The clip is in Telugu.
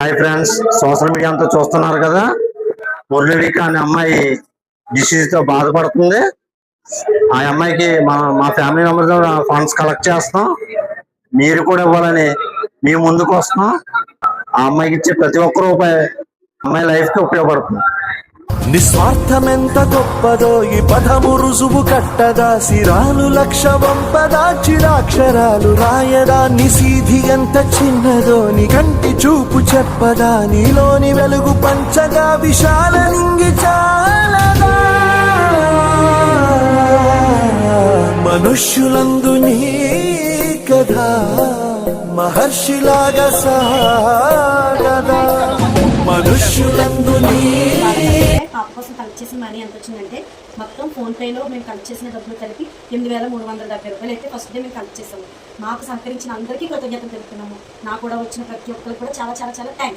హాయ్ ఫ్రెండ్స్, సోషల్ మీడియా అంతా చూస్తున్నారు కదా. మురళిక అనే అమ్మాయి డిసీజ్ తో బాధపడుతుంది. ఆ అమ్మాయికి మా ఫ్యామిలీ మెంబర్స్ ఫండ్స్ కలెక్ట్ చేస్తాం. మీరు కూడా ఇవ్వాలని మేము ముందుకు వస్తాం. ఆ అమ్మాయికి ఇచ్చే ప్రతి ఒక్క రూపాయి అమ్మాయి లైఫ్ కి ఉపయోగపడుతుంది. నిస్వార్థమెంత గొప్పదో ఈ పదము రుజువు కట్టదా, సిరాలు లక్ష వంపదా, చిరాక్షరాలు రాయదా, నిసీధి ఎంత చిన్నదో నీ కంటి చూపు చెప్పదా, నీలోని వెలుగు పంచగా విశాల నింగి చాలదా. మనుష్యులందు నీ కథ మహర్షిలాగా సాగదా, మనుష్యులందు నీ పాప కోసం కలెక్ట్ చేసిన మనీ ఎంత వచ్చిందంటే మొత్తం ఫోన్పేలో మేము కలెక్ట్ చేసిన డబ్బులు కలిపి 8,370 రూపాయలు అయితే ఫస్ట్ డే మేము కలెక్ట్ చేసాము. మాకు సహకరించిన అందరికీ కృతజ్ఞతలు తెలుపుతున్నాము. నాకు కూడా వచ్చిన ప్రతి ఒక్కరికి కూడా చాలా చాలా చాలా థ్యాంక్స్.